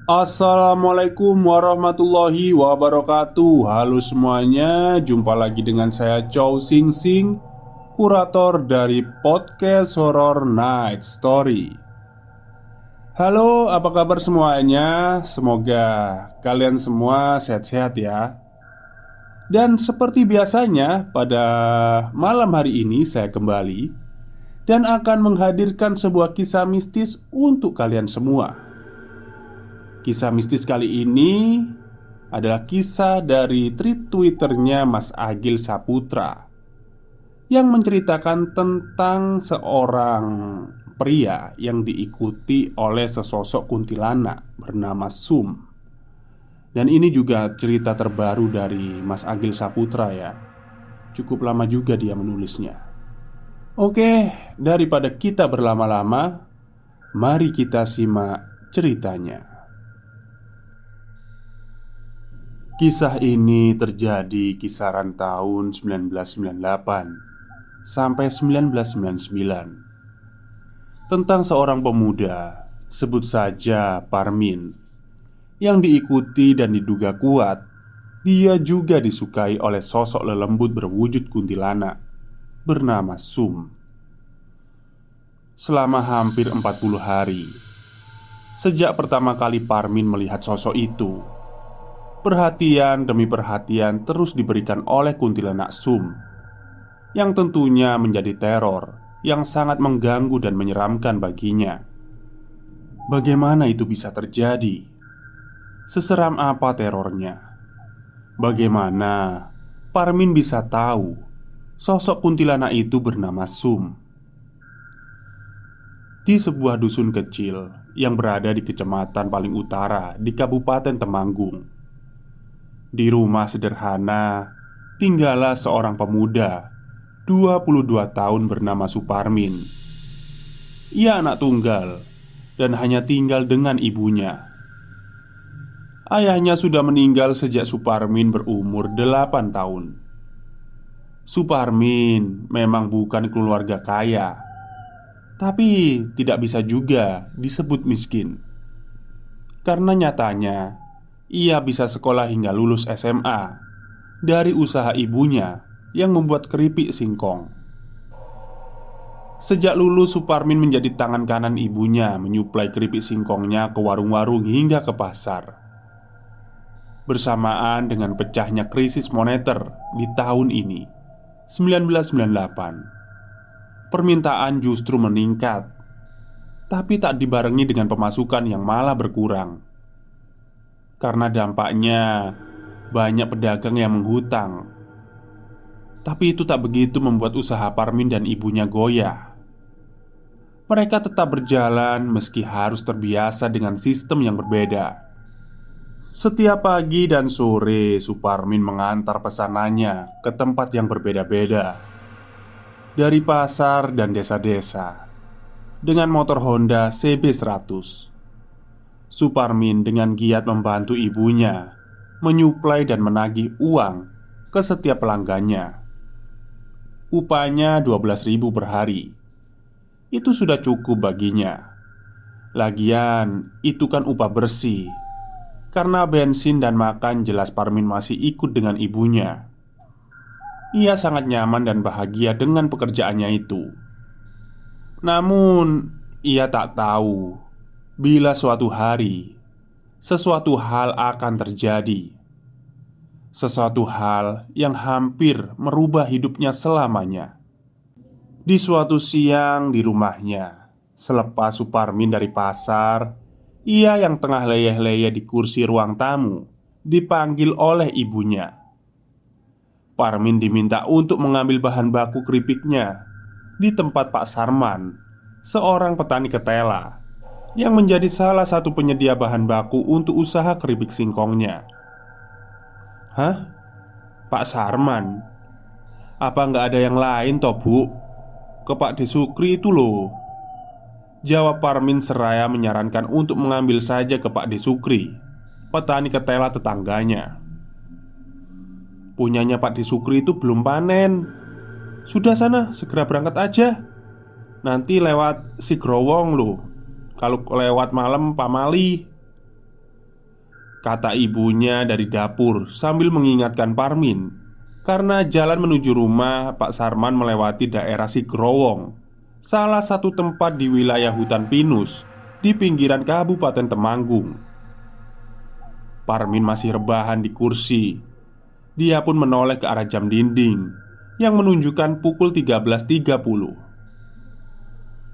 Assalamualaikum warahmatullahi wabarakatuh. Halo semuanya, jumpa lagi dengan saya Chow Sing Sing, kurator dari podcast Horror Night Story. Halo, apa kabar semuanya? Semoga kalian semua sehat-sehat ya. Dan seperti biasanya, pada malam hari ini saya kembali dan akan menghadirkan sebuah kisah mistis untuk kalian semua. Kisah mistis kali ini adalah kisah dari tweet Twitternya Mas Agil Saputra yang menceritakan tentang seorang pria yang diikuti oleh sesosok kuntilanak bernama Sum. Dan ini juga cerita terbaru dari Mas Agil Saputra ya. Cukup lama juga dia menulisnya. Oke, daripada kita berlama-lama, mari kita simak ceritanya. Kisah ini terjadi kisaran tahun 1998 sampai 1999, tentang seorang pemuda, sebut saja Parmin, yang diikuti dan diduga kuat dia juga disukai oleh sosok lelembut berwujud kuntilanak bernama Sum. Selama hampir 40 hari sejak pertama kali Parmin melihat sosok itu, perhatian demi perhatian terus diberikan oleh kuntilanak Sum, yang tentunya menjadi teror yang sangat mengganggu dan menyeramkan baginya. Bagaimana itu bisa terjadi? Seseram apa terornya? Bagaimana Parmin bisa tahu sosok kuntilanak itu bernama Sum? Di sebuah dusun kecil yang berada di kecamatan paling utara di Kabupaten Temanggung, di rumah sederhana, tinggallah seorang pemuda 22 tahun bernama Suparmin. Ia anak tunggal dan hanya tinggal dengan ibunya. Ayahnya sudah meninggal sejak Suparmin berumur 8 tahun. Suparmin memang bukan keluarga kaya, tapi tidak bisa juga disebut miskin. Karena nyatanya ia bisa sekolah hingga lulus SMA dari usaha ibunya yang membuat keripik singkong. Sejak lulus, Suparmin menjadi tangan kanan ibunya menyuplai keripik singkongnya ke warung-warung hingga ke pasar. Bersamaan dengan pecahnya krisis moneter di tahun ini, 1998, permintaan justru meningkat, tapi tak dibarengi dengan pemasukan yang malah berkurang. Karena dampaknya banyak pedagang yang menghutang. Tapi itu tak begitu membuat usaha Parmin dan ibunya goyah. Mereka tetap berjalan meski harus terbiasa dengan sistem yang berbeda. Setiap pagi dan sore, Suparmin mengantar pesanannya ke tempat yang berbeda-beda, dari pasar dan desa-desa, dengan motor Honda CB100. Suparmin dengan giat membantu ibunya menyuplai dan menagih uang ke setiap pelanggannya. Upahnya 12.000 per hari. Itu sudah cukup baginya. Lagian, itu kan upah bersih. Karena bensin dan makan jelas Parmin masih ikut dengan ibunya. Ia sangat nyaman dan bahagia dengan pekerjaannya itu. Namun, ia tak tahu bila suatu hari sesuatu hal akan terjadi. Sesuatu hal yang hampir merubah hidupnya selamanya. Di suatu siang di rumahnya, selepas Suparmin dari pasar, ia yang tengah leyeh-leyeh di kursi ruang tamu dipanggil oleh ibunya. Parmin diminta untuk mengambil bahan baku keripiknya di tempat Pak Sarman, seorang petani ketela yang menjadi salah satu penyedia bahan baku untuk usaha keripik singkongnya. Hah? Pak Sarman? Apa nggak ada yang lain toh bu? Ke Pak Desukri itu loh, jawab Parmin seraya menyarankan untuk mengambil saja ke Pak Desukri, petani ketela tetangganya. Punyanya Pak Desukri itu belum panen. Sudah sana, segera berangkat aja. Nanti lewat si Growong loh. Kalau lewat malam Pak Mali. kata ibunya dari dapur sambil mengingatkan Parmin, karena jalan menuju rumah Pak Sarman melewati daerah Sigrowong, salah satu tempat di wilayah hutan pinus di pinggiran Kabupaten Temanggung. Parmin masih rebahan di kursi. Dia pun menoleh ke arah jam dinding yang menunjukkan pukul 13.30.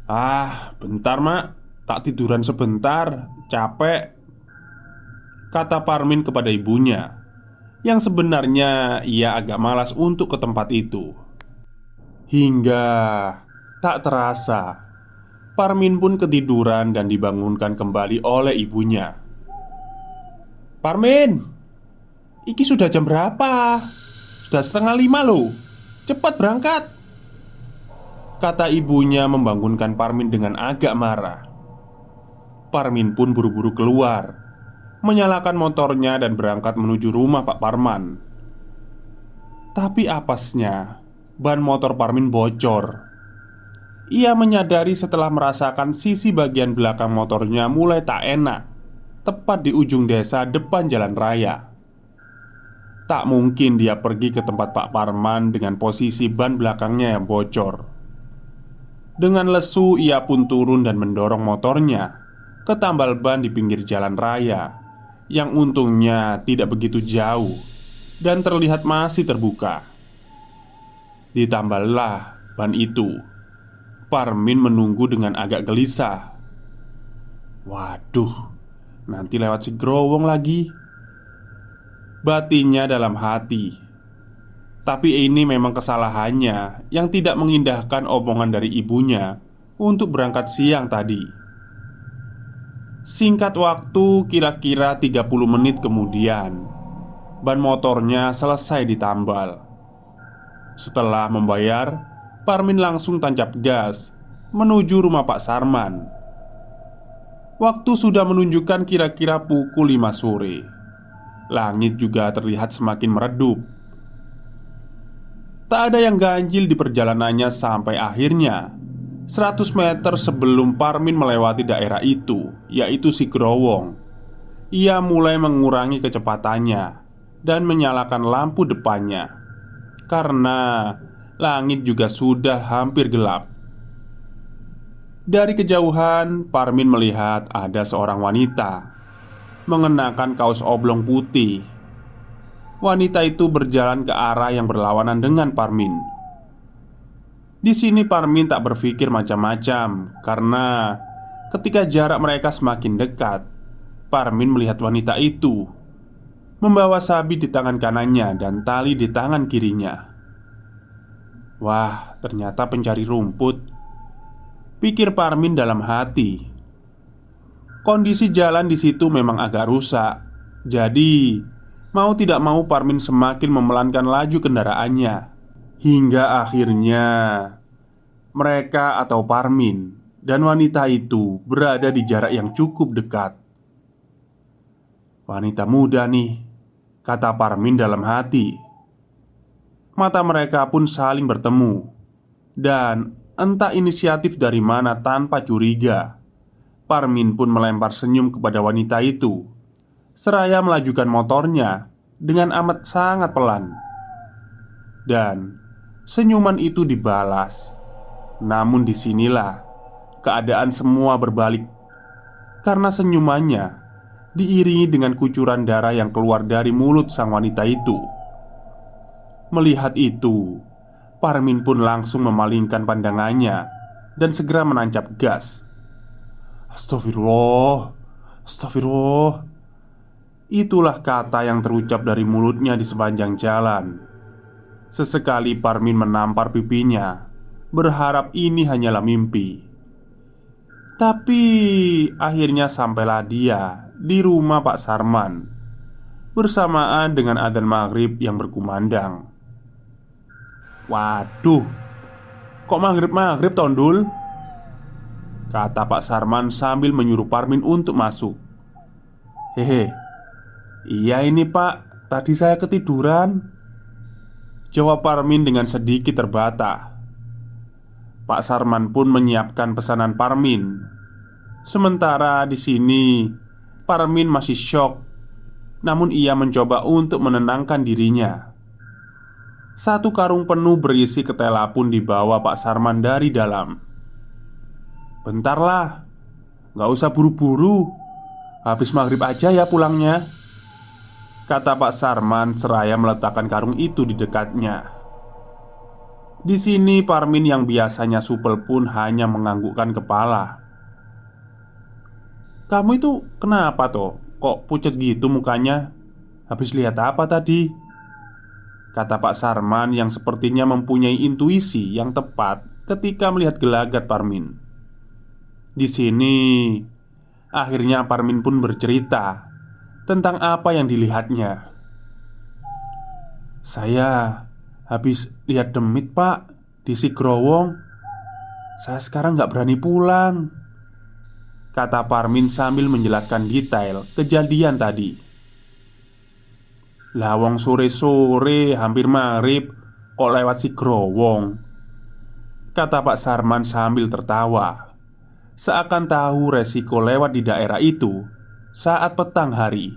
"Ah, bentar mak, tak tiduran sebentar, capek," kata Parmin kepada ibunya, yang sebenarnya ia agak malas untuk ke tempat itu. Hingga tak terasa, Parmin pun ketiduran dan dibangunkan kembali oleh ibunya. "Parmin, iki sudah jam berapa? Sudah setengah 5 loh. Cepat berangkat," kata ibunya membangunkan Parmin dengan agak marah. Parmin pun buru-buru keluar, menyalakan motornya dan berangkat menuju rumah Pak Parman. Tapi apesnya, ban motor Parmin bocor. Ia menyadari setelah merasakan sisi bagian belakang motornya mulai tak enak, tepat di ujung desa depan jalan raya. Tak mungkin dia pergi ke tempat Pak Parman dengan posisi ban belakangnya yang bocor. Dengan lesu ia pun turun dan mendorong motornya ke tambal ban di pinggir jalan raya, yang untungnya tidak begitu jauh dan terlihat masih terbuka. Ditamballah ban itu. Parmin menunggu dengan agak gelisah. "Waduh, nanti lewat Sigrowong lagi," batinnya dalam hati. Tapi ini memang kesalahannya yang tidak mengindahkan omongan dari ibunya untuk berangkat siang tadi. Singkat waktu, kira-kira 30 menit kemudian, ban motornya selesai ditambal. Setelah membayar, Parmin langsung tancap gas menuju rumah Pak Sarman. Waktu sudah menunjukkan kira-kira pukul 5 sore. Langit juga terlihat semakin meredup. Tak ada yang ganjil di perjalanannya sampai akhirnya 100 meter sebelum Parmin melewati daerah itu, yaitu Sigrowong, ia mulai mengurangi kecepatannya dan menyalakan lampu depannya, karena langit juga sudah hampir gelap. Dari kejauhan, Parmin melihat ada seorang wanita mengenakan kaos oblong putih. Wanita itu berjalan ke arah yang berlawanan dengan Parmin. Di sini Parmin tak berpikir macam-macam, karena ketika jarak mereka semakin dekat, Parmin melihat wanita itu membawa sabit di tangan kanannya dan tali di tangan kirinya. "Wah, ternyata pencari rumput," pikir Parmin dalam hati. Kondisi jalan di situ memang agak rusak, jadi mau tidak mau Parmin semakin memelankan laju kendaraannya. Hingga akhirnya mereka atau Parmin dan wanita itu berada di jarak yang cukup dekat. "Wanita muda nih," kata Parmin dalam hati. Mata mereka pun saling bertemu. Dan entah inisiatif dari mana tanpa curiga, Parmin pun melempar senyum kepada wanita itu, seraya melajukan motornya dengan amat sangat pelan. Dan senyuman itu dibalas. Namun disinilah keadaan semua berbalik, karena senyumannya diiringi dengan kucuran darah yang keluar dari mulut sang wanita itu. Melihat itu, Parmin pun langsung memalingkan pandangannya dan segera menancap gas. "Astagfirullah, astagfirullah." Itulah kata yang terucap dari mulutnya di sepanjang jalan. Sesekali Parmin menampar pipinya, berharap ini hanyalah mimpi. Tapi akhirnya sampailah dia di rumah Pak Sarman bersamaan dengan adzan maghrib yang berkumandang. "Waduh, kok maghrib-maghrib tondul?" kata Pak Sarman sambil menyuruh Parmin untuk masuk. "Hehe, iya ini pak, tadi saya ketiduran," jawab Parmin dengan sedikit terbata. Pak Sarman pun menyiapkan pesanan Parmin. Sementara di sini Parmin masih syok Namun ia mencoba untuk menenangkan dirinya. Satu karung penuh berisi ketela pun dibawa Pak Sarman dari dalam. "Bentarlah, gak usah buru-buru. Habis maghrib aja ya pulangnya," kata Pak Sarman seraya meletakkan karung itu di dekatnya. Di sini Parmin yang biasanya supel pun hanya menganggukkan kepala. "Kamu itu kenapa toh? Kok pucat gitu mukanya? Habis lihat apa tadi?" kata Pak Sarman yang sepertinya mempunyai intuisi yang tepat ketika melihat gelagat Parmin. Di sini akhirnya Parmin pun bercerita tentang apa yang dilihatnya. "Saya habis lihat demit pak di si Growong. Saya sekarang nggak berani pulang," kata Parmin sambil menjelaskan detail kejadian tadi. "Lawang sore-sore hampir maghrib kok lewat si Growong," kata Pak Sarman sambil tertawa. Seakan tahu resiko lewat di daerah itu saat petang hari.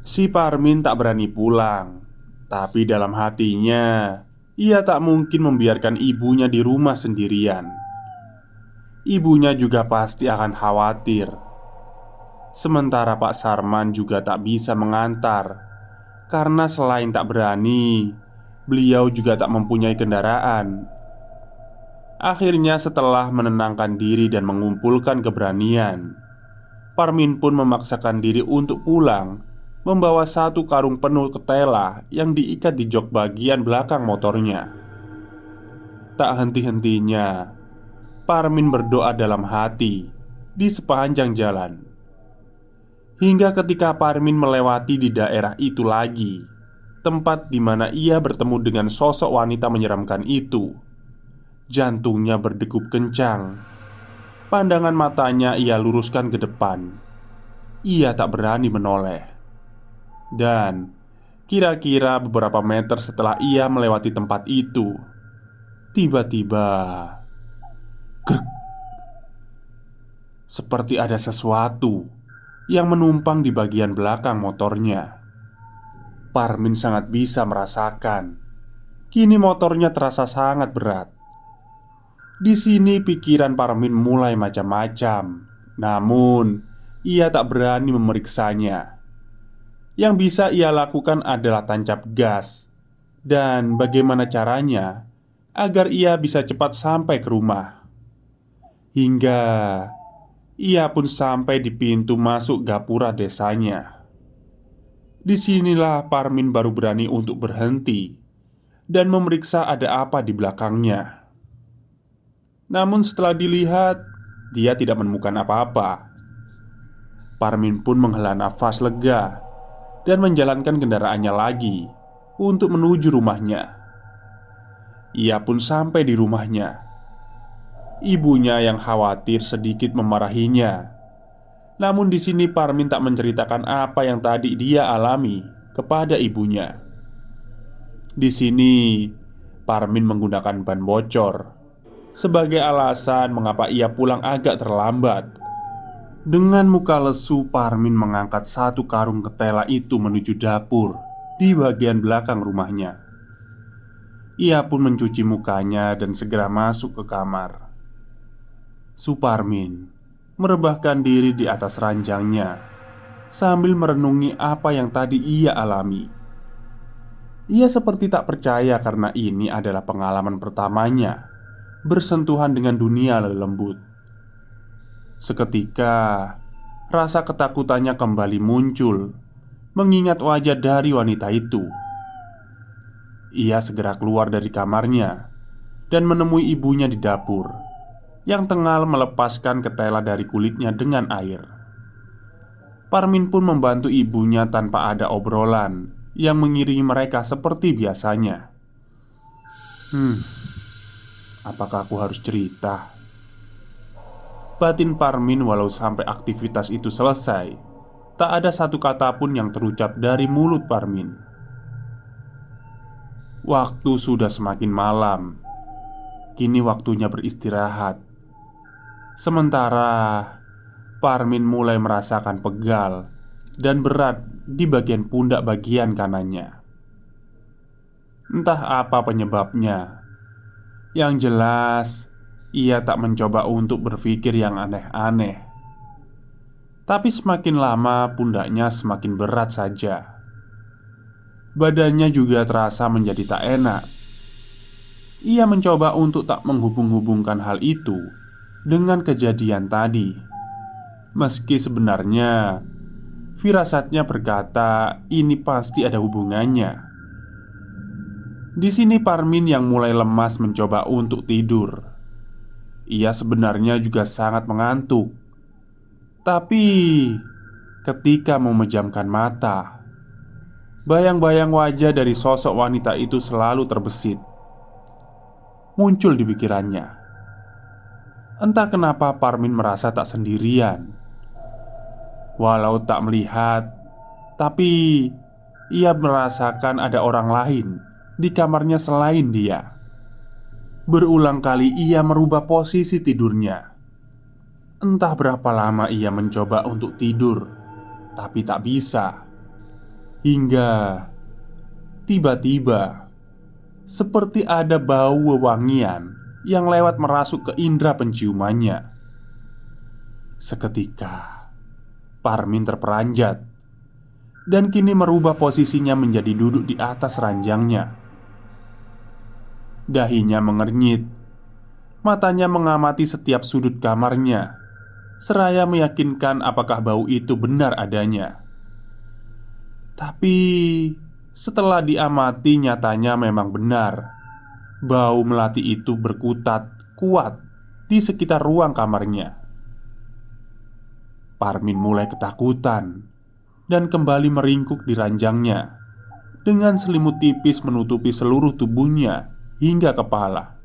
Si Parmin tak berani pulang, tapi dalam hatinya ia tak mungkin membiarkan ibunya di rumah sendirian. Ibunya juga pasti akan khawatir. Sementara Pak Sarman juga tak bisa mengantar karena selain tak berani, beliau juga tak mempunyai kendaraan. Akhirnya setelah menenangkan diri dan mengumpulkan keberanian, Parmin pun memaksakan diri untuk pulang, membawa satu karung penuh ketela yang diikat di jok bagian belakang motornya. Tak henti-hentinya Parmin berdoa dalam hati di sepanjang jalan. Hingga ketika Parmin melewati di daerah itu lagi, tempat di mana ia bertemu dengan sosok wanita menyeramkan itu, jantungnya berdegup kencang. Pandangan matanya ia luruskan ke depan. Ia tak berani menoleh. Dan kira-kira beberapa meter setelah ia melewati tempat itu, tiba-tiba grek, seperti ada sesuatu yang menumpang di bagian belakang motornya. Parmin sangat bisa merasakan. Kini motornya terasa sangat berat. Di sini pikiran Parmin mulai macam-macam. Namun, ia tak berani memeriksanya. Yang bisa ia lakukan adalah tancap gas. Dan bagaimana caranya agar ia bisa cepat sampai ke rumah. Hingga ia pun sampai di pintu masuk gapura desanya. Disinilah Parmin baru berani untuk berhenti dan memeriksa ada apa di belakangnya. Namun setelah dilihat, dia tidak menemukan apa-apa. Parmin pun menghela nafas lega dan menjalankan kendaraannya lagi untuk menuju rumahnya. Ia pun sampai di rumahnya. Ibunya yang khawatir sedikit memarahinya. Namun di sini Parmin tak menceritakan apa yang tadi dia alami kepada ibunya. Di sini Parmin menggunakan ban bocor sebagai alasan mengapa ia pulang agak terlambat. Dengan muka lesu, Parmin mengangkat satu karung ketela itu menuju dapur di bagian belakang rumahnya. Ia pun mencuci mukanya dan segera masuk ke kamar. Suparmin merebahkan diri di atas ranjangnya sambil merenungi apa yang tadi ia alami. Ia seperti tak percaya karena ini adalah pengalaman pertamanya bersentuhan dengan dunia lembut. Seketika rasa ketakutannya kembali muncul mengingat wajah dari wanita itu. Ia segera keluar dari kamarnya dan menemui ibunya di dapur yang tengah melepaskan ketela dari kulitnya dengan air. Parmin pun membantu ibunya tanpa ada obrolan yang mengiringi mereka seperti biasanya. Apakah aku harus cerita? Batin Parmin walau sampai aktivitas itu selesai, tak ada satu kata pun yang terucap dari mulut Parmin. Waktu sudah semakin malam. Kini waktunya beristirahat. Sementara Parmin mulai merasakan pegal dan berat di bagian pundak bagian kanannya. Entah apa penyebabnya. Yang jelas, ia tak mencoba untuk berpikir yang aneh-aneh. Tapi semakin lama pundaknya semakin berat saja. Badannya juga terasa menjadi tak enak. Ia mencoba untuk tak menghubung-hubungkan hal itu dengan kejadian tadi. Meski sebenarnya firasatnya berkata ini pasti ada hubungannya. Di sini Parmin yang mulai lemas mencoba untuk tidur. Ia sebenarnya juga sangat mengantuk. Tapi ketika memejamkan mata, bayang-bayang wajah dari sosok wanita itu selalu terbesit muncul di pikirannya. Entah kenapa Parmin merasa tak sendirian. Walau tak melihat, tapi ia merasakan ada orang lain di kamarnya selain dia. Berulang kali ia merubah posisi tidurnya. Entah berapa lama ia mencoba untuk tidur, tapi tak bisa. Hingga tiba-tiba, seperti ada bau wewangian yang lewat merasuk ke indera penciumannya. Seketika, Parmin terperanjat dan kini merubah posisinya menjadi duduk di atas ranjangnya. Dahinya mengernyit, matanya mengamati setiap sudut kamarnya, seraya meyakinkan apakah bau itu benar adanya. Tapi setelah diamati, nyatanya memang benar. Bau melati itu berkutat kuat di sekitar ruang kamarnya. Parmin mulai ketakutan dan kembali meringkuk di ranjangnya dengan selimut tipis menutupi seluruh tubuhnya hingga kepala.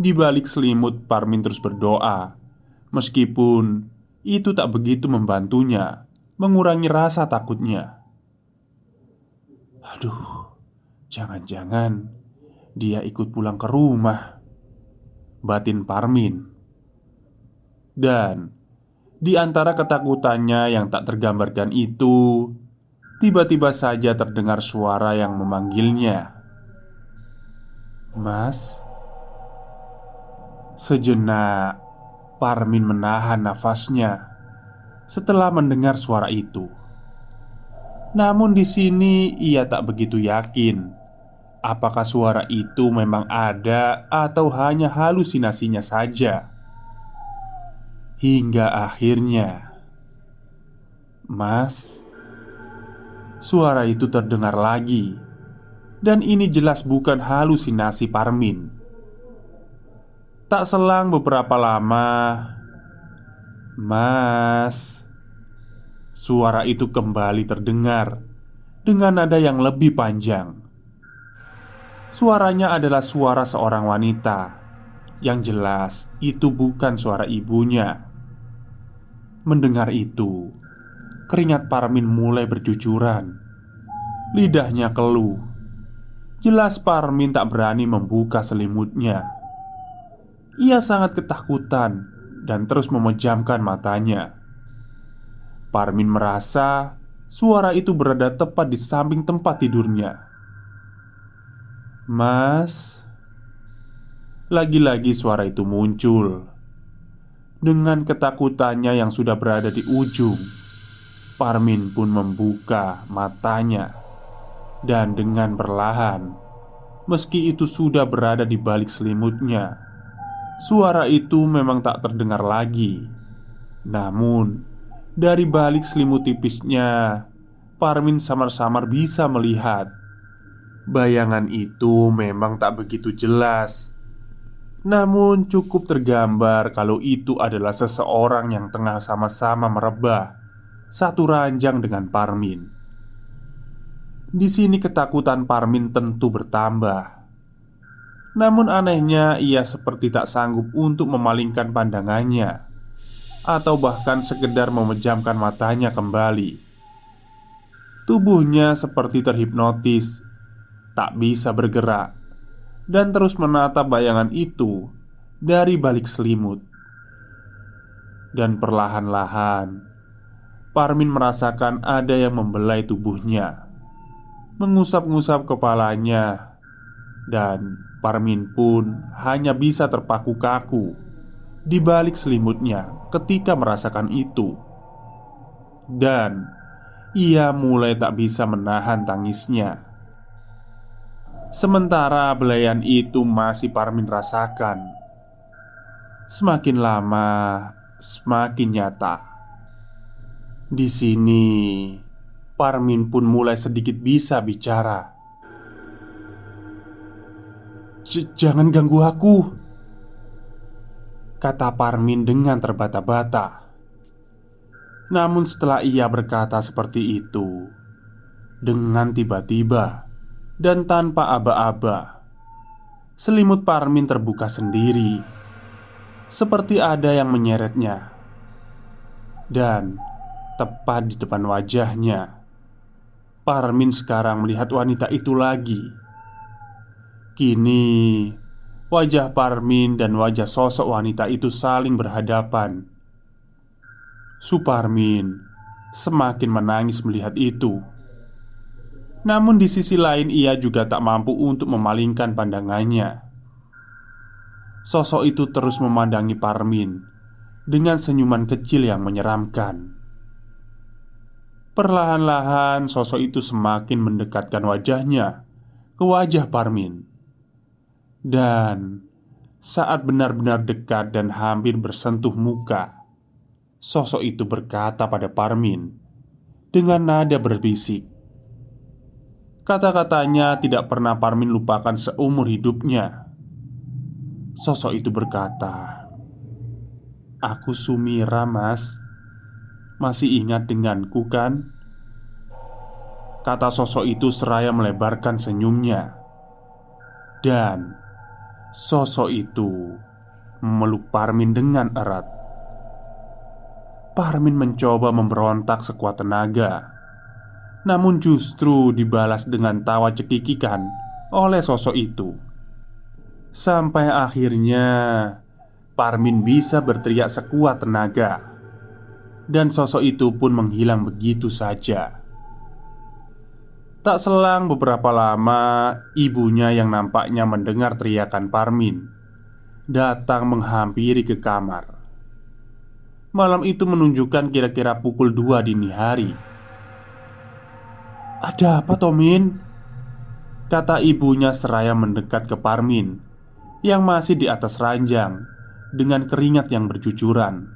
Di balik selimut, Parmin terus berdoa, meskipun itu tak begitu membantunya mengurangi rasa takutnya. Aduh, jangan-jangan dia ikut pulang ke rumah, batin Parmin. Dan di antara ketakutannya yang tak tergambarkan itu, tiba-tiba saja terdengar suara yang memanggilnya. "Mas." Sejenak Parmin menahan nafasnya setelah mendengar suara itu. Namun di sini ia tak begitu yakin apakah suara itu memang ada atau hanya halusinasinya saja. Hingga akhirnya, "Mas." Suara itu terdengar lagi. Dan ini jelas bukan halusinasi Parmin. Tak selang beberapa lama, "Mas." Suara itu kembali terdengar dengan nada yang lebih panjang. Suaranya adalah suara seorang wanita. Yang jelas itu bukan suara ibunya. Mendengar itu, keringat Parmin mulai bercucuran. Lidahnya keluh. Jelas Parmin tak berani membuka selimutnya. Ia sangat ketakutan dan terus memejamkan matanya. Parmin merasa suara itu berada tepat di samping tempat tidurnya. "Mas." Lagi-lagi suara itu muncul. Dengan ketakutannya yang sudah berada di ujung, Parmin pun membuka matanya. Dan dengan perlahan, meski itu sudah berada di balik selimutnya, suara itu memang tak terdengar lagi. Namun, dari balik selimut tipisnya, Parmin samar-samar bisa melihat bayangan itu memang tak begitu jelas. Namun cukup tergambar kalau itu adalah seseorang yang tengah sama-sama merebah satu ranjang dengan Parmin. Di sini ketakutan Parmin tentu bertambah. Namun anehnya ia seperti tak sanggup untuk memalingkan pandangannya atau bahkan sekedar memejamkan matanya kembali. Tubuhnya seperti terhipnotis, tak bisa bergerak, dan terus menatap bayangan itu dari balik selimut. Dan perlahan-lahan Parmin merasakan ada yang membelai tubuhnya, mengusap-ngusap kepalanya, dan Parmin pun hanya bisa terpaku kaku di balik selimutnya ketika merasakan itu. Dan ia mulai tak bisa menahan tangisnya. Sementara belayan itu masih Parmin rasakan, semakin lama semakin nyata. Di sini Parmin pun mulai sedikit bisa bicara. Jangan ganggu aku," kata Parmin dengan terbata-bata. Namun setelah ia berkata seperti itu, dengan tiba-tiba dan tanpa aba-aba, selimut Parmin terbuka sendiri, seperti ada yang menyeretnya. Dan tepat di depan wajahnya, Parmin sekarang melihat wanita itu lagi. Kini wajah Parmin dan wajah sosok wanita itu saling berhadapan. Suparmin semakin menangis melihat itu. Namun di sisi lain ia juga tak mampu untuk memalingkan pandangannya. Sosok itu terus memandangi Parmin dengan senyuman kecil yang menyeramkan. Perlahan-lahan sosok itu semakin mendekatkan wajahnya ke wajah Parmin. Dan saat benar-benar dekat dan hampir bersentuh muka, sosok itu berkata pada Parmin dengan nada berbisik. Kata-katanya tidak pernah Parmin lupakan seumur hidupnya. Sosok itu berkata, "Aku Sumira, Mas. Masih ingat denganku kan?" Kata sosok itu seraya melebarkan senyumnya. Dan sosok itu memeluk Parmin dengan erat. Parmin mencoba memberontak sekuat tenaga, namun justru dibalas dengan tawa cekikikan oleh sosok itu. Sampai akhirnya Parmin bisa berteriak sekuat tenaga, dan sosok itu pun menghilang begitu saja. Tak selang beberapa lama, ibunya yang nampaknya mendengar teriakan Parmin datang menghampiri ke kamar. Malam itu menunjukkan kira-kira pukul 2 dini hari. "Ada apa, Tomin?" kata ibunya seraya mendekat ke Parmin yang masih di atas ranjang dengan keringat yang bercucuran.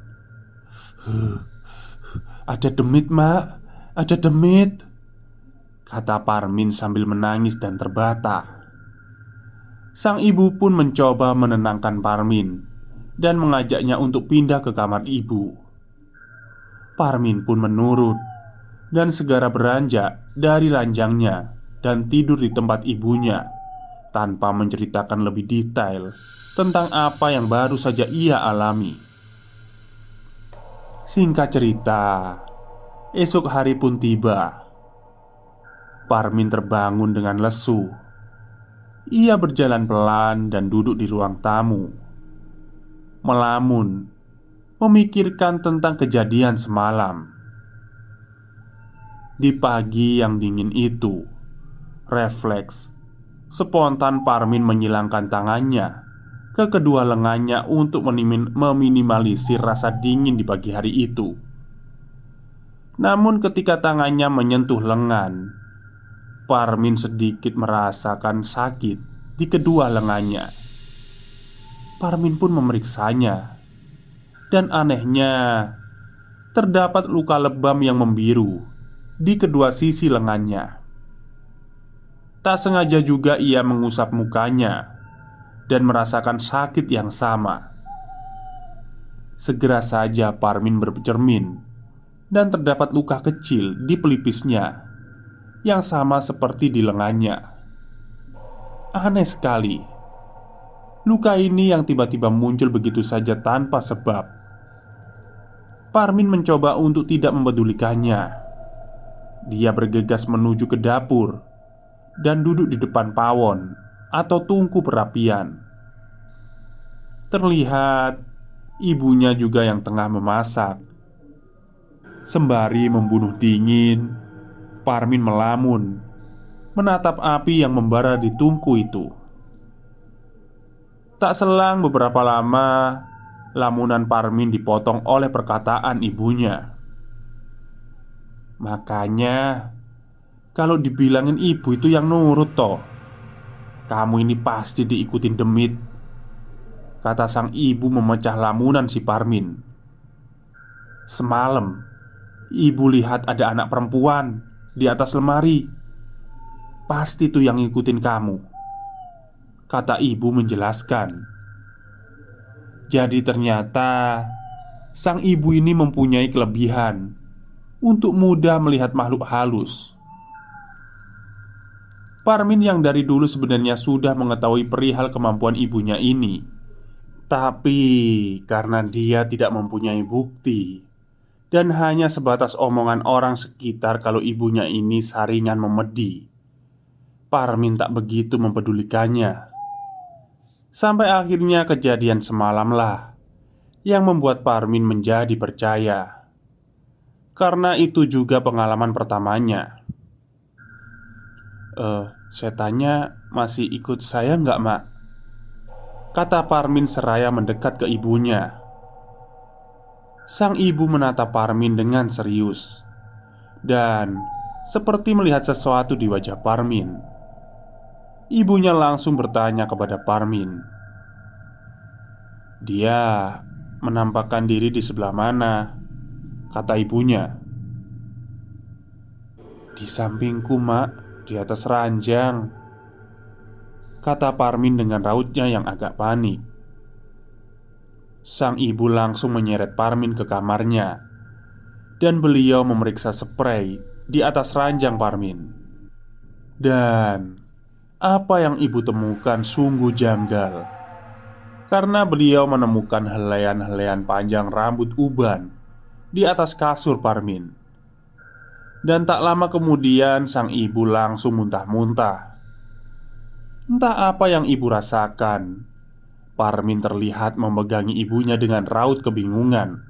"Ada demit, Mak. Ada demit," kata Parmin sambil menangis dan terbata. Sang ibu pun mencoba menenangkan Parmin dan mengajaknya untuk pindah ke kamar ibu. Parmin pun menurut dan segera beranjak dari ranjangnya dan tidur di tempat ibunya tanpa menceritakan lebih detail tentang apa yang baru saja ia alami. Singkat cerita, esok hari pun tiba. Parmin terbangun dengan lesu. Ia berjalan pelan dan duduk di ruang tamu, melamun, memikirkan tentang kejadian semalam. Di pagi yang dingin itu, refleks spontan Parmin menyilangkan tangannya ke kedua lengannya untuk meminimalisir rasa dingin di pagi hari itu. Namun ketika tangannya menyentuh lengan, Parmin sedikit merasakan sakit di kedua lengannya. Parmin pun memeriksanya, dan anehnya terdapat luka lebam yang membiru di kedua sisi lengannya. Tak sengaja juga ia mengusap mukanya dan merasakan sakit yang sama. Segera saja Parmin bercermin dan terdapat luka kecil di pelipisnya yang sama seperti di lengannya. Aneh sekali, luka ini yang tiba-tiba muncul begitu saja tanpa sebab. Parmin mencoba untuk tidak mempedulikannya. Dia bergegas menuju ke dapur dan duduk di depan pawon atau tungku perapian. Terlihat ibunya juga yang tengah memasak. Sembari membunuh dingin, Parmin melamun, menatap api yang membara di tungku itu. Tak selang beberapa lama, lamunan Parmin dipotong oleh perkataan ibunya. "Makanya, kalau dibilangin ibu itu yang nurut toh. Kamu ini pasti diikutin demit," kata sang ibu memecah lamunan si Parmin. "Semalam, ibu lihat ada anak perempuan di atas lemari. Pasti tuh yang ngikutin kamu," kata ibu menjelaskan. Jadi ternyata sang ibu ini mempunyai kelebihan untuk mudah melihat makhluk halus. Parmin yang dari dulu sebenarnya sudah mengetahui perihal kemampuan ibunya ini, tapi karena dia tidak mempunyai bukti dan hanya sebatas omongan orang sekitar kalau ibunya ini saringan memedi, Parmin tak begitu mempedulikannya. Sampai akhirnya kejadian semalamlah yang membuat Parmin menjadi percaya. Karena itu juga pengalaman pertamanya. Setannya masih ikut saya nggak, Mak?" kata Parmin seraya mendekat ke ibunya. Sang ibu menatap Parmin dengan serius dan seperti melihat sesuatu di wajah Parmin. Ibunya langsung bertanya kepada Parmin. "Dia menampakkan diri di sebelah mana?" kata ibunya. "Di sampingku, Mak, di atas ranjang," kata Parmin dengan rautnya yang agak panik. Sang ibu langsung menyeret Parmin ke kamarnya dan beliau memeriksa sprei di atas ranjang Parmin. Dan apa yang ibu temukan sungguh janggal, karena beliau menemukan helaian-helaian panjang rambut uban di atas kasur Parmin. Dan tak lama kemudian sang ibu langsung muntah-muntah. Entah apa yang ibu rasakan, Parmin terlihat memegangi ibunya dengan raut kebingungan.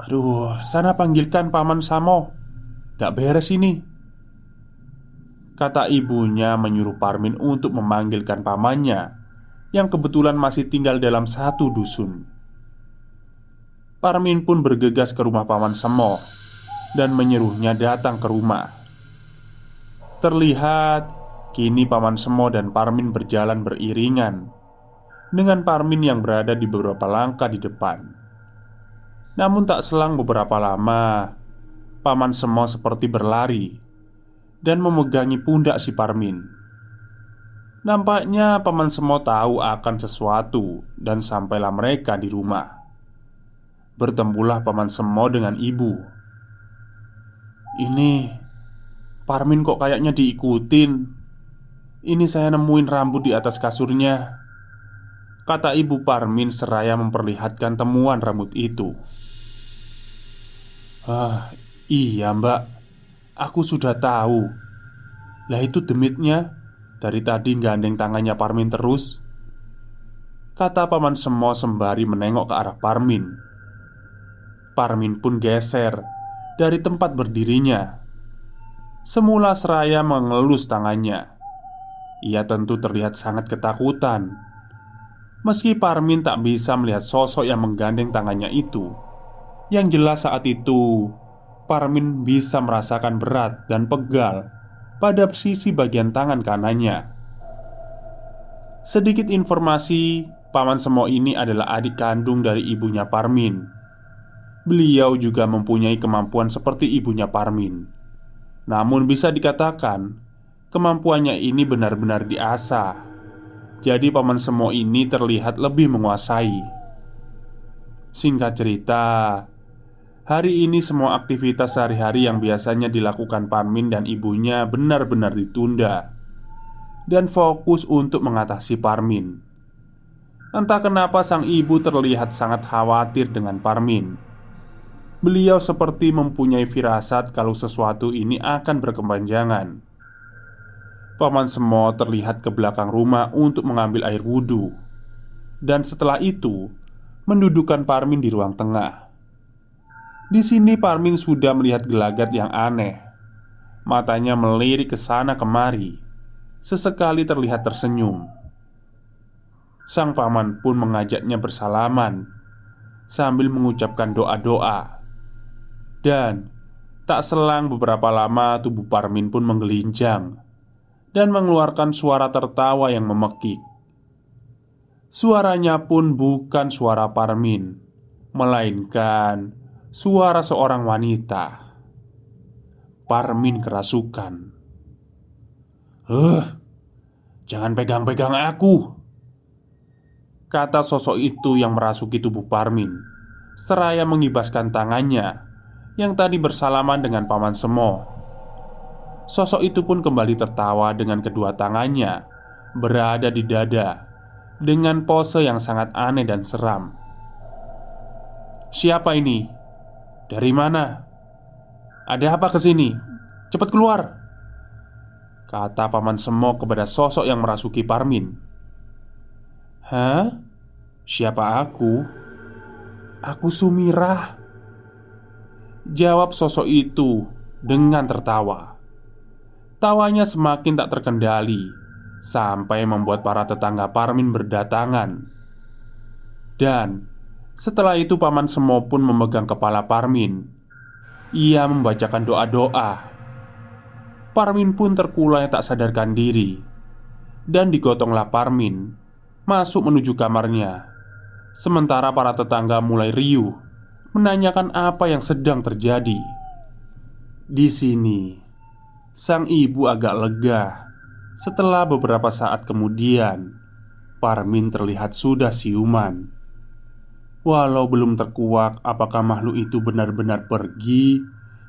"Aduh, sana panggilkan Paman Samo. Gak beres ini," kata ibunya menyuruh Parmin untuk memanggilkan pamannya yang kebetulan masih tinggal dalam satu dusun. Parmin pun bergegas ke rumah Paman Semo dan menyuruhnya datang ke rumah. Terlihat kini Paman Semo dan Parmin berjalan beriringan, dengan Parmin yang berada di beberapa langkah di depan. Namun tak selang beberapa lama, Paman Semo seperti berlari dan memegangi pundak si Parmin. Nampaknya Paman Semo tahu akan sesuatu dan sampailah mereka di rumah. Bertemulah Paman Semo dengan ibu. "Ini Parmin kok kayaknya diikutin. Ini saya nemuin rambut di atas kasurnya," kata ibu Parmin seraya memperlihatkan temuan rambut itu. Iya, Mbak, aku sudah tahu. Lah itu demitnya dari tadi gandeng tangannya Parmin terus," kata Paman Semo sembari menengok ke arah Parmin. Parmin pun geser dari tempat berdirinya. Semula seraya mengelus tangannya. Ia tentu terlihat sangat ketakutan. Meski Parmin tak bisa melihat sosok yang menggandeng tangannya itu, yang jelas saat itu Parmin bisa merasakan berat dan pegal pada sisi bagian tangan kanannya. Sedikit informasi, Paman Semo ini adalah adik kandung dari ibunya Parmin. Beliau juga mempunyai kemampuan seperti ibunya Parmin. Namun bisa dikatakan kemampuannya ini benar-benar diasah. Jadi Paman Semo ini terlihat lebih menguasai. Singkat cerita, hari ini semua aktivitas sehari-hari yang biasanya dilakukan Parmin dan ibunya benar-benar ditunda dan fokus untuk mengatasi Parmin. Entah kenapa sang ibu terlihat sangat khawatir dengan Parmin. Beliau seperti mempunyai firasat kalau sesuatu ini akan berkepanjangan. Paman Semo terlihat ke belakang rumah untuk mengambil air wudhu, dan setelah itu mendudukkan Parmin di ruang tengah. Di sini Parmin sudah melihat gelagat yang aneh. Matanya melirik ke sana kemari. Sesekali terlihat tersenyum. Sang paman pun mengajaknya bersalaman sambil mengucapkan doa-doa. Dan tak selang beberapa lama tubuh Parmin pun menggelinjang dan mengeluarkan suara tertawa yang memekik. Suaranya pun bukan suara Parmin, melainkan suara seorang wanita. Parmin kerasukan. Jangan pegang-pegang aku," kata sosok itu yang merasuki tubuh Parmin, seraya mengibaskan tangannya yang tadi bersalaman dengan Paman Semo. Sosok itu pun kembali tertawa dengan kedua tangannya berada di dada dengan pose yang sangat aneh dan seram. "Siapa ini? Dari mana? Ada apa kesini? Cepat keluar!" kata Paman Semo kepada sosok yang merasuki Parmin. "Hah? Siapa aku? Aku Sumirah," jawab sosok itu dengan tertawa. Tawanya semakin tak terkendali sampai membuat para tetangga Parmin berdatangan. Dan setelah itu Paman Semo pun memegang kepala Parmin. Ia membacakan doa-doa. Parmin pun terkulai tak sadarkan diri. Dan digotonglah Parmin masuk menuju kamarnya. Sementara para tetangga mulai riuh menanyakan apa yang sedang terjadi. Di sini sang ibu agak lega. Setelah beberapa saat kemudian, Parmin terlihat sudah siuman. Walau belum terkuak apakah makhluk itu benar-benar pergi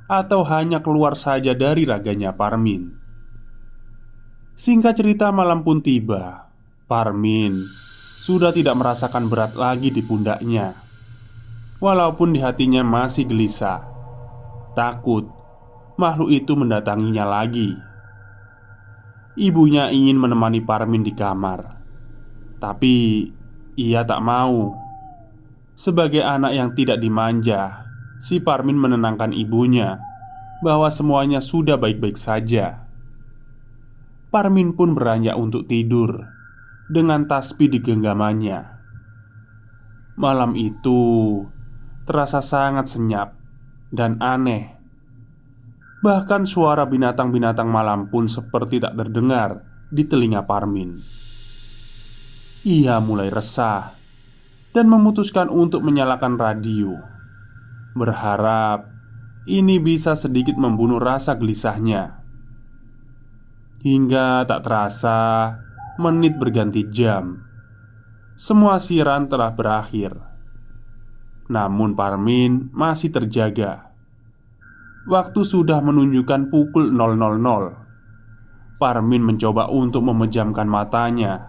atau hanya keluar saja dari raganya Parmin. Singkat cerita, malam pun tiba. Parmin sudah tidak merasakan berat lagi di pundaknya. Walaupun di hatinya masih gelisah, takut makhluk itu mendatanginya lagi. Ibunya ingin menemani Parmin di kamar, tapi ia tak mau. Sebagai anak yang tidak dimanja, si Parmin menenangkan ibunya bahwa semuanya sudah baik-baik saja. Parmin pun beranjak untuk tidur dengan tasbih di genggamannya. Malam itu terasa sangat senyap dan aneh. Bahkan suara binatang-binatang malam pun seperti tak terdengar di telinga Parmin. Ia mulai resah dan memutuskan untuk menyalakan radio, berharap ini bisa sedikit membunuh rasa gelisahnya. Hingga tak terasa, menit berganti jam. Semua siaran telah berakhir. Namun Parmin masih terjaga. Waktu sudah menunjukkan pukul 00.00. Parmin mencoba untuk memejamkan matanya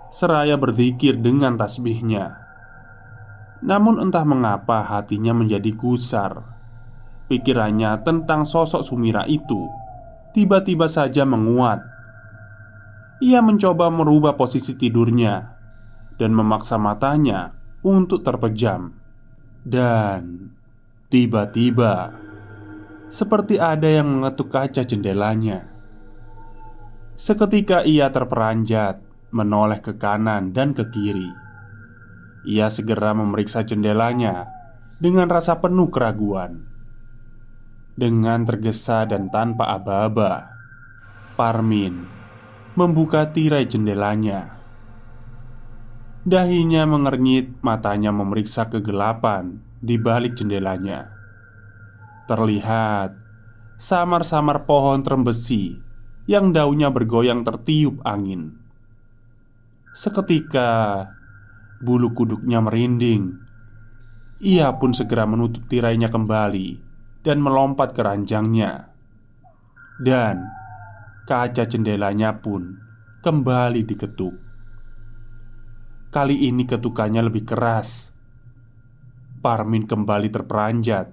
seraya berzikir dengan tasbihnya. Namun entah mengapa hatinya menjadi gusar. Pikirannya tentang sosok Sumira itu tiba-tiba saja menguat. Ia mencoba merubah posisi tidurnya dan memaksa matanya untuk terpejam. Dan tiba-tiba seperti ada yang mengetuk kaca jendelanya. Seketika ia terperanjat, menoleh ke kanan dan ke kiri. Ia segera memeriksa jendelanya dengan rasa penuh keraguan. Dengan tergesa dan tanpa aba-aba, Parmin membuka tirai jendelanya. Dahinya mengernyit, matanya memeriksa kegelapan di balik jendelanya. Terlihat samar-samar pohon trembesi yang daunnya bergoyang tertiup angin. Seketika bulu kuduknya merinding. Ia pun segera menutup tirainya kembali dan melompat ke ranjangnya. Dan kaca jendelanya pun kembali diketuk. Kali ini ketukannya lebih keras. Parmin kembali terperanjat,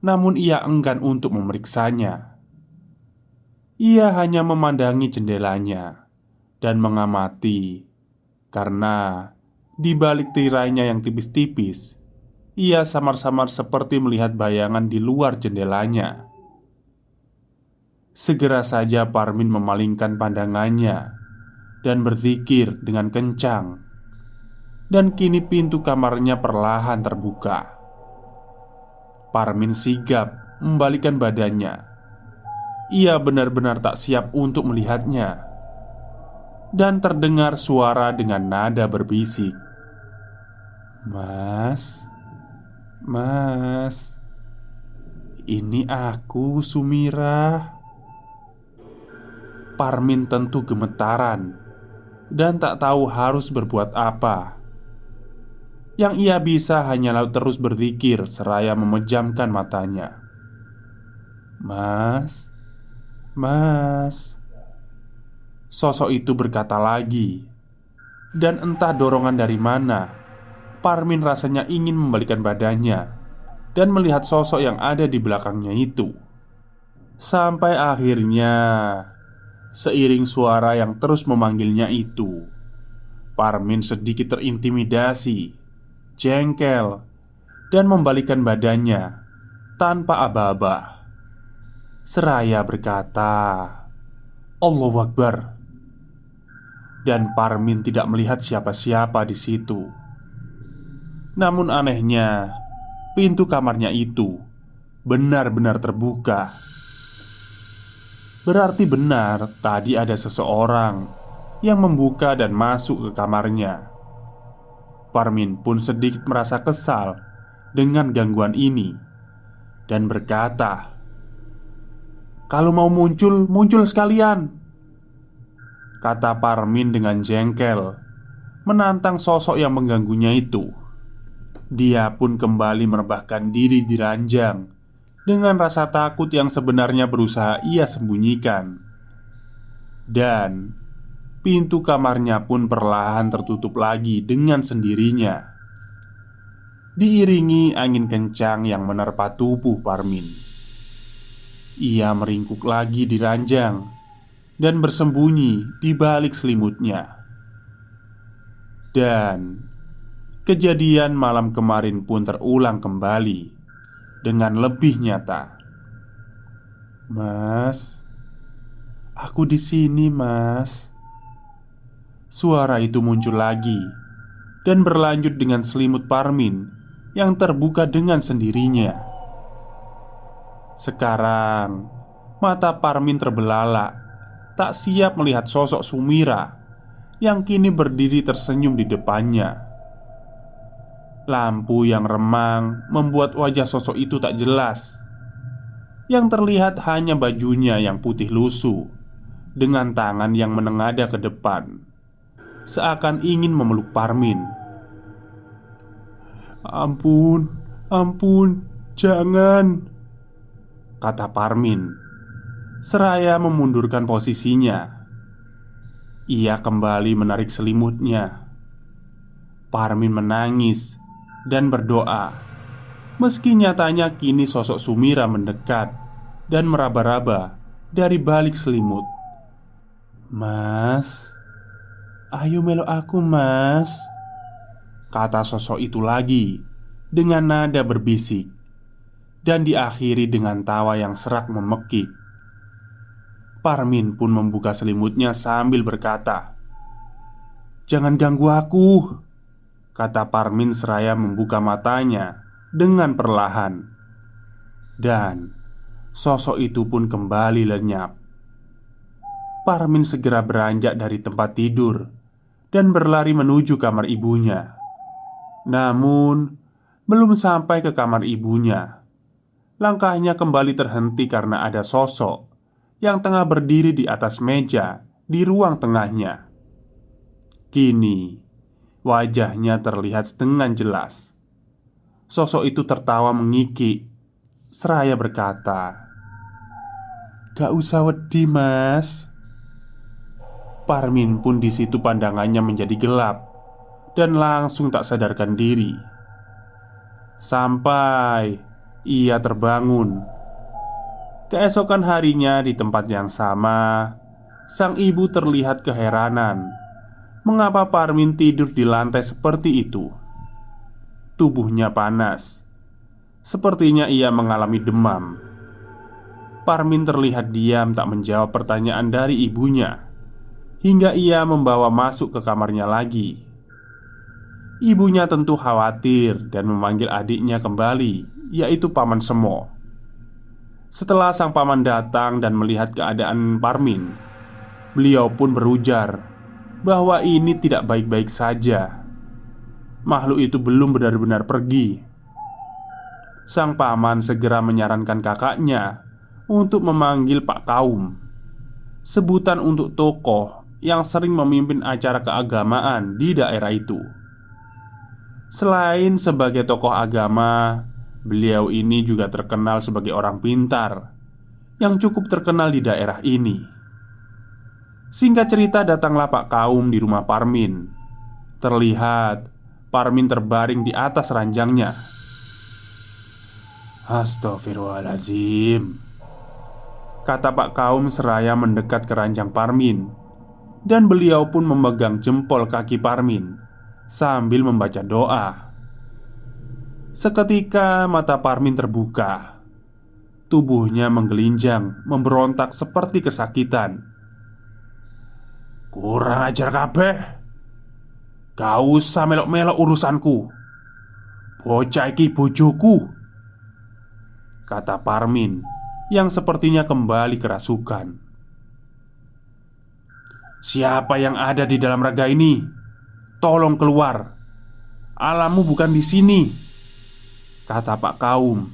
namun ia enggan untuk memeriksanya. Ia hanya memandangi jendelanya dan mengamati, karena di balik tirainya yang tipis-tipis ia samar-samar seperti melihat bayangan di luar jendelanya. Segera saja Parmin memalingkan pandangannya dan berzikir dengan kencang. Dan kini pintu kamarnya perlahan terbuka. Parmin sigap membalikkan badannya. Ia benar-benar tak siap untuk melihatnya. Dan terdengar suara dengan nada berbisik, "Mas, Mas, ini aku, Sumira." Parmin tentu gemetaran dan tak tahu harus berbuat apa. Yang ia bisa hanyalah terus berzikir seraya memejamkan matanya. "Mas, Mas." Sosok itu berkata lagi. Dan entah dorongan dari mana, Parmin rasanya ingin membalikkan badannya dan melihat sosok yang ada di belakangnya itu. Sampai akhirnya, seiring suara yang terus memanggilnya itu, Parmin sedikit terintimidasi, jengkel, dan membalikkan badannya tanpa aba-aba. Seraya berkata, "Allahu Akbar." Dan Parmin tidak melihat siapa-siapa di situ. Namun anehnya, pintu kamarnya itu benar-benar terbuka. Berarti benar tadi ada seseorang yang membuka dan masuk ke kamarnya. Parmin pun sedikit merasa kesal dengan gangguan ini dan berkata, "Kalau mau muncul, muncul sekalian," kata Parmin dengan jengkel, menantang sosok yang mengganggunya itu. Dia pun kembali merebahkan diri di ranjang dengan rasa takut yang sebenarnya berusaha ia sembunyikan. Dan pintu kamarnya pun perlahan tertutup lagi dengan sendirinya, diiringi angin kencang yang menerpa tubuh Parmin. Ia meringkuk lagi di ranjang dan bersembunyi di balik selimutnya. Dan kejadian malam kemarin pun terulang kembali dengan lebih nyata. "Mas, aku di sini, Mas." Suara itu muncul lagi dan berlanjut dengan selimut Parmin yang terbuka dengan sendirinya. Sekarang mata Parmin terbelalak, tak siap melihat sosok Sumira yang kini berdiri tersenyum di depannya. Lampu yang remang membuat wajah sosok itu tak jelas. Yang terlihat hanya bajunya yang putih lusuh dengan tangan yang menengadah ke depan, seakan ingin memeluk Parmin. "Ampun, ampun, jangan," kata Parmin, seraya memundurkan posisinya. Ia kembali menarik selimutnya. Parmin menangis dan berdoa, meski nyatanya kini sosok Sumira mendekat dan meraba-raba dari balik selimut. "Mas, ayo melok aku, Mas," kata sosok itu lagi dengan nada berbisik, dan diakhiri dengan tawa yang serak memekik. Parmin pun membuka selimutnya sambil berkata, "Jangan ganggu aku," kata Parmin seraya membuka matanya dengan perlahan. Dan sosok itu pun kembali lenyap. Parmin segera beranjak dari tempat tidur dan berlari menuju kamar ibunya. Namun, belum sampai ke kamar ibunya, langkahnya kembali terhenti karena ada sosok yang tengah berdiri di atas meja di ruang tengahnya. Kini, wajahnya terlihat dengan jelas. Sosok itu tertawa mengikik, seraya berkata, "Gak usah wedi, Mas." Parmin pun di situ pandangannya menjadi gelap dan langsung tak sadarkan diri. Sampai ia terbangun. Keesokan harinya di tempat yang sama, sang ibu terlihat keheranan mengapa Parmin tidur di lantai seperti itu. Tubuhnya panas. Sepertinya ia mengalami demam. Parmin terlihat diam tak menjawab pertanyaan dari ibunya, hingga ia membawa masuk ke kamarnya lagi. Ibunya tentu khawatir dan memanggil adiknya kembali, yaitu Paman Semo. Setelah sang paman datang dan melihat keadaan Parmin, beliau pun berujar bahwa ini tidak baik-baik saja. Makhluk itu belum benar-benar pergi. Sang paman segera menyarankan kakaknya untuk memanggil Pak Kaum, sebutan untuk tokoh yang sering memimpin acara keagamaan di daerah itu. Selain sebagai tokoh agama, beliau ini juga terkenal sebagai orang pintar yang cukup terkenal di daerah ini. Singkat cerita, datanglah Pak Kaum di rumah Parmin. Terlihat Parmin terbaring di atas ranjangnya. "Astaghfirullahaladzim," kata Pak Kaum seraya mendekat ke ranjang Parmin. Dan beliau pun memegang jempol kaki Parmin sambil membaca doa. Seketika mata Parmin terbuka. Tubuhnya menggelinjang, memberontak seperti kesakitan. "Kurang ajar kabeh. Gak usah melok-melok urusanku. Bocah iki bojoku," kata Parmin yang sepertinya kembali kerasukan. "Siapa yang ada di dalam raga ini? Tolong keluar. Alammu bukan di sini," kata Pak Kaum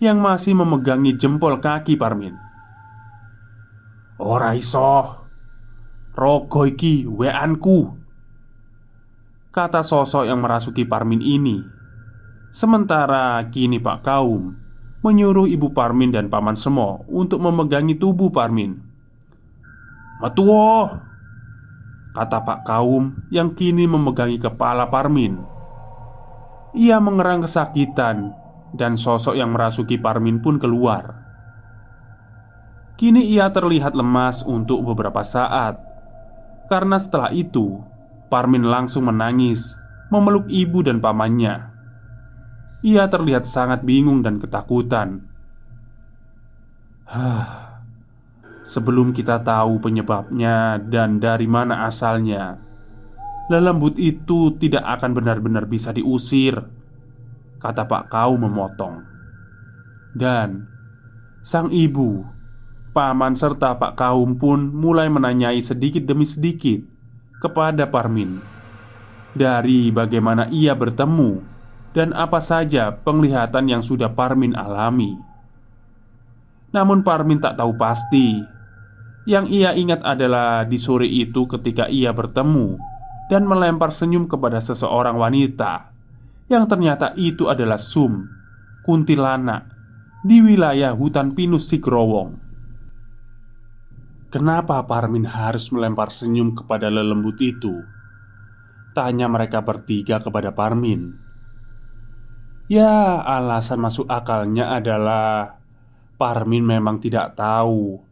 yang masih memegangi jempol kaki Parmin. "Ora iso. Rogo iki weanku," kata sosok yang merasuki Parmin ini. Sementara kini Pak Kaum menyuruh ibu Parmin dan Paman Semo untuk memegangi tubuh Parmin. "Metuwo," kata Pak Kaum yang kini memegangi kepala Parmin. Ia mengerang kesakitan dan sosok yang merasuki Parmin pun keluar. Kini ia terlihat lemas untuk beberapa saat. Karena setelah itu Parmin langsung menangis, memeluk ibu dan pamannya. Ia terlihat sangat bingung dan ketakutan. Sebelum kita tahu penyebabnya dan dari mana asalnya, lelembut itu tidak akan benar-benar bisa diusir," kata Pak Kaum memotong. Dan sang ibu, paman serta Pak Kaum pun mulai menanyai sedikit demi sedikit kepada Parmin dari bagaimana ia bertemu dan apa saja penglihatan yang sudah Parmin alami. Namun Parmin tak tahu pasti. Yang ia ingat adalah di sore itu ketika ia bertemu dan melempar senyum kepada seseorang wanita yang ternyata itu adalah Sum, kuntilanak di wilayah hutan pinus Sigrowong. "Kenapa Parmin harus melempar senyum kepada lelembut itu?" tanya mereka bertiga kepada Parmin. Ya, alasan masuk akalnya adalah Parmin memang tidak tahu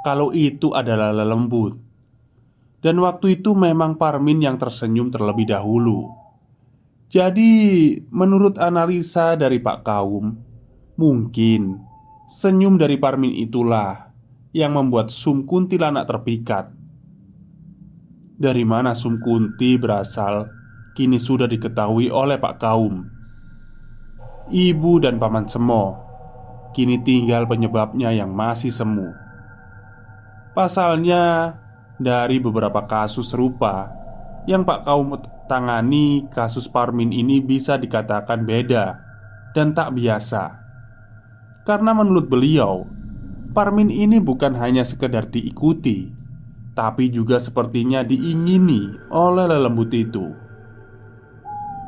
kalau itu adalah lelembut. Dan waktu itu memang Parmin yang tersenyum terlebih dahulu. Jadi, menurut analisa dari Pak Kaum, mungkin senyum dari Parmin itulah yang membuat Sum kuntilanak terpikat. Dari mana Sum Kunti berasal, kini sudah diketahui oleh Pak Kaum. Ibu dan Paman Semo kini tinggal penyebabnya yang masih semu. Pasalnya, dari beberapa kasus serupa yang Pak Kaum tangani, kasus Parmin ini bisa dikatakan beda dan tak biasa. Karena menurut beliau, Parmin ini bukan hanya sekedar diikuti, tapi juga sepertinya diingini oleh lelembut itu.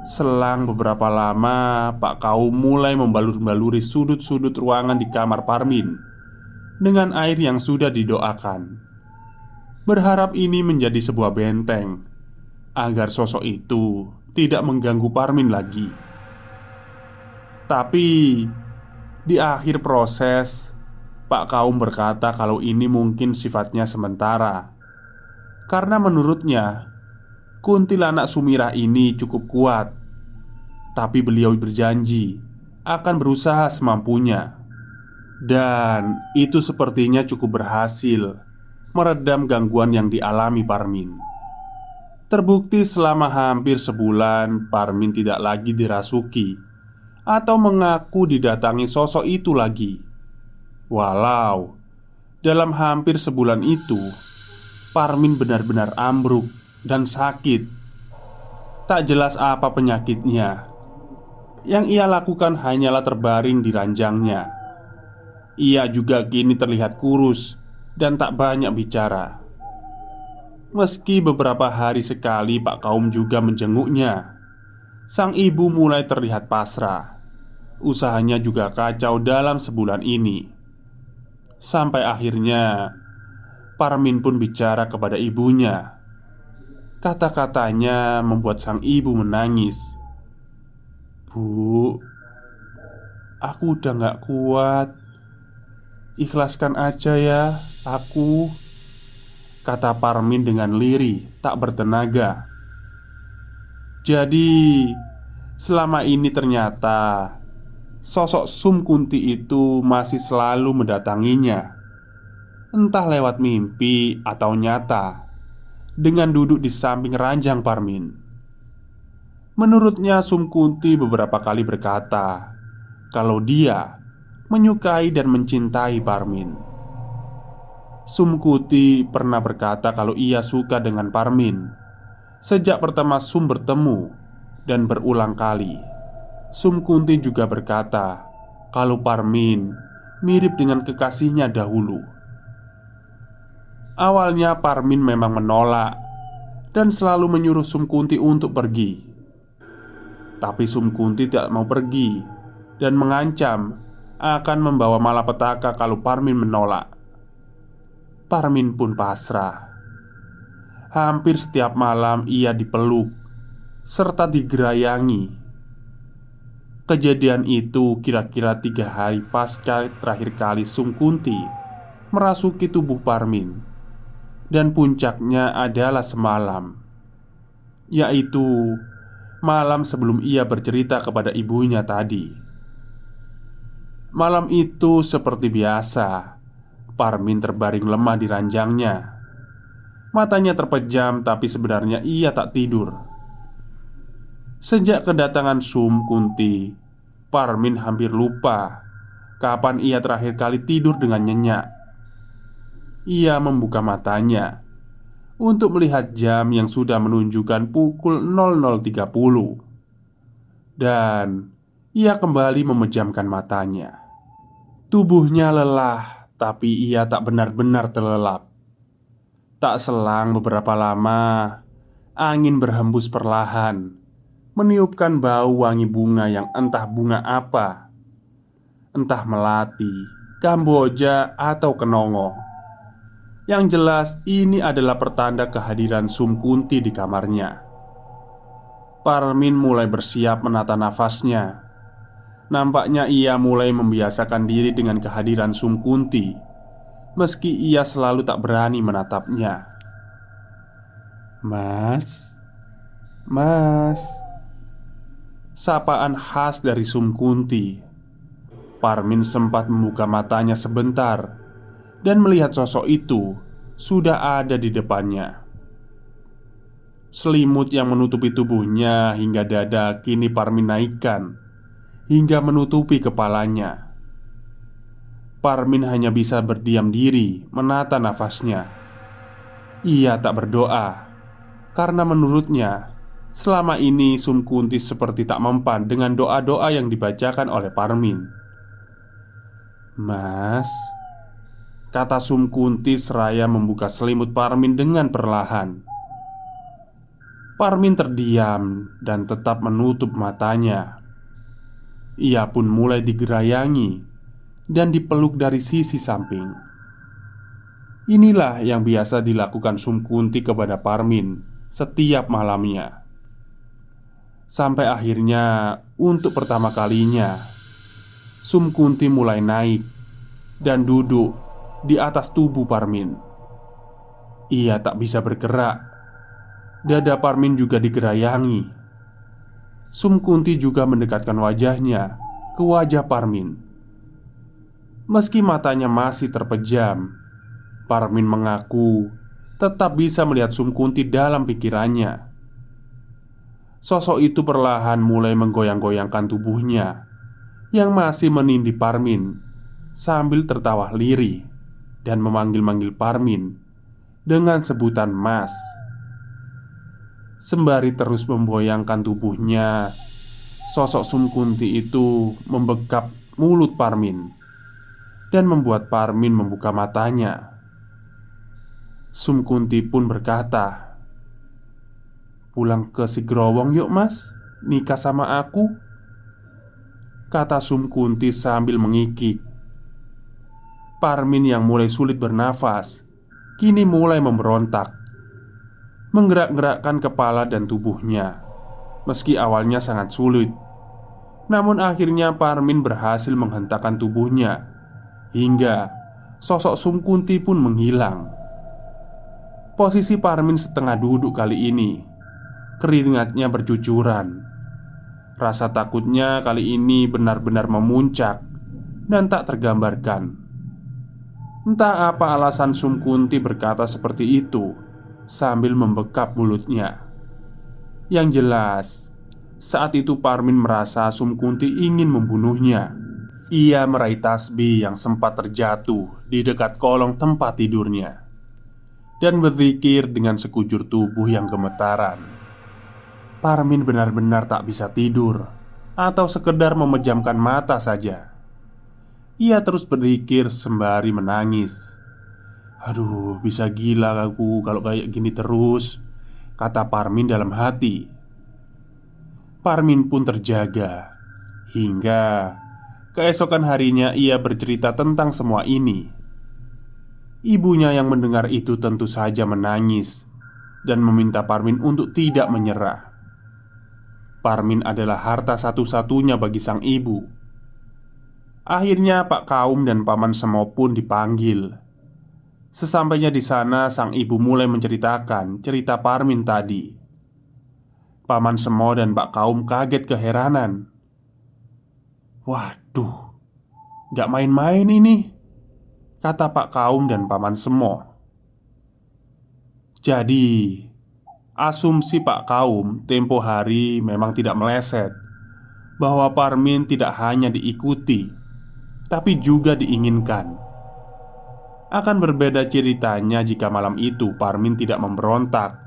Selang beberapa lama, Pak Kaum mulai membalur-baluri sudut-sudut ruangan di kamar Parmin dengan air yang sudah didoakan, berharap ini menjadi sebuah benteng agar sosok itu tidak mengganggu Parmin lagi. Tapi di akhir proses, Pak Kaum berkata kalau ini mungkin sifatnya sementara, karena menurutnya kuntilanak Sumirah ini cukup kuat. Tapi beliau berjanji akan berusaha semampunya. Dan itu sepertinya cukup berhasil meredam gangguan yang dialami Parmin. Terbukti selama hampir sebulan Parmin tidak lagi dirasuki atau mengaku didatangi sosok itu lagi. Walau dalam hampir sebulan itu Parmin benar-benar ambruk dan sakit. Tak jelas apa penyakitnya. Yang ia lakukan hanyalah terbaring di ranjangnya. Ia juga kini terlihat kurus dan tak banyak bicara. Meski beberapa hari sekali Pak Kaum juga menjenguknya, sang ibu mulai terlihat pasrah. Usahanya juga kacau dalam sebulan ini. Sampai akhirnya Parmin pun bicara kepada ibunya. Kata-katanya membuat sang ibu menangis. "Bu, aku udah gak kuat. Ikhlaskan aja ya aku," kata Parmin dengan lirih tak bertenaga. Jadi selama ini ternyata sosok Sum Kunti itu masih selalu mendatanginya, entah lewat mimpi atau nyata, dengan duduk di samping ranjang Parmin. Menurutnya Sum Kunti beberapa kali berkata kalau dia menyukai dan mencintai Parmin. Sum Kunti pernah berkata kalau ia suka dengan Parmin sejak pertama Sum bertemu. Dan berulang kali Sum Kunti juga berkata kalau Parmin mirip dengan kekasihnya dahulu. Awalnya Parmin memang menolak dan selalu menyuruh Sum Kunti untuk pergi. Tapi Sum Kunti tidak mau pergi dan mengancam akan membawa malapetaka kalau Parmin menolak. Parmin pun pasrah. Hampir setiap malam ia dipeluk serta digerayangi. Kejadian itu kira-kira 3 hari pasca terakhir kali Sum Kunti merasuki tubuh Parmin. Dan puncaknya adalah semalam, yaitu malam sebelum ia bercerita kepada ibunya tadi. Malam itu seperti biasa, Parmin terbaring lemah di ranjangnya. Matanya terpejam tapi sebenarnya ia tak tidur. Sejak kedatangan Sum Kunti, Parmin hampir lupa kapan ia terakhir kali tidur dengan nyenyak. Ia membuka matanya untuk melihat jam yang sudah menunjukkan pukul 00.30. Dan ia kembali memejamkan matanya. Tubuhnya lelah, tapi ia tak benar-benar terlelap. Tak selang beberapa lama, angin berhembus perlahan, meniupkan bau wangi bunga yang entah bunga apa. Entah melati, kamboja, atau kenongo. Yang jelas ini adalah pertanda kehadiran Sum Kunti di kamarnya. Parmin mulai bersiap menata nafasnya. Nampaknya ia mulai membiasakan diri dengan kehadiran Sum Kunti, meski ia selalu tak berani menatapnya. "Mas, Mas," sapaan khas dari Sum Kunti. Parmin sempat membuka matanya sebentar dan melihat sosok itu sudah ada di depannya. Selimut yang menutupi tubuhnya hingga dada kini Parmin naikkan hingga menutupi kepalanya. Parmin hanya bisa berdiam diri menata nafasnya. Ia tak berdoa karena menurutnya selama ini Sum Kunti seperti tak mempan dengan doa-doa yang dibacakan oleh Parmin. "Mas," kata Sum Kunti seraya membuka selimut Parmin dengan perlahan. Parmin terdiam dan tetap menutup matanya. Ia pun mulai digerayangi dan dipeluk dari sisi samping. Inilah yang biasa dilakukan Sum Kunti kepada Parmin setiap malamnya. Sampai akhirnya untuk pertama kalinya Sum Kunti mulai naik dan duduk di atas tubuh Parmin. Ia tak bisa bergerak. Dada Parmin juga digerayangi. Sum Kunti juga mendekatkan wajahnya ke wajah Parmin. Meski matanya masih terpejam, Parmin mengaku tetap bisa melihat Sum Kunti dalam pikirannya. Sosok itu perlahan mulai menggoyang-goyangkan tubuhnya yang masih menindih Parmin, sambil tertawa lirih dan memanggil-manggil Parmin dengan sebutan Mas. Sembari terus memboyangkan tubuhnya, sosok Sum Kunti itu membekap mulut Parmin dan membuat Parmin membuka matanya. Sum Kunti pun berkata, "Pulang ke si Growong yuk mas, nikah sama aku," kata Sum Kunti sambil mengikik. Parmin yang mulai sulit bernafas kini mulai memberontak, menggerak-gerakkan kepala dan tubuhnya. Meski awalnya sangat sulit, namun akhirnya Parmin berhasil menghentakkan tubuhnya hingga sosok Sum Kunti pun menghilang. Posisi Parmin setengah duduk kali ini, keringatnya bercucuran. Rasa takutnya kali ini benar-benar memuncak dan tak tergambarkan. Entah apa alasan Sum Kunti berkata seperti itu sambil membekap mulutnya. Yang jelas, saat itu Parmin merasa Sum Kunti ingin membunuhnya. Ia meraih tasbih yang sempat terjatuh di dekat kolong tempat tidurnya dan berzikir dengan sekujur tubuh yang gemetaran. Parmin benar-benar tak bisa tidur atau sekedar memejamkan mata saja. Ia terus berzikir sembari menangis. "Aduh, bisa gila aku kalau kayak gini terus," kata Parmin dalam hati. Parmin pun terjaga hingga keesokan harinya ia bercerita tentang semua ini. Ibunya yang mendengar itu tentu saja menangis dan meminta Parmin untuk tidak menyerah. Parmin adalah harta satu-satunya bagi sang ibu. Akhirnya Pak Kaum dan Paman Semo pun dipanggil. Sesampainya di sana, sang ibu mulai menceritakan cerita Parmin tadi. Paman Semo dan Pak Kaum kaget keheranan. "Waduh, gak main-main ini," kata Pak Kaum dan Paman Semo. Jadi, asumsi Pak Kaum tempo hari memang tidak meleset, bahwa Parmin tidak hanya diikuti, tapi juga diinginkan. Akan berbeda ceritanya jika malam itu Parmin tidak memberontak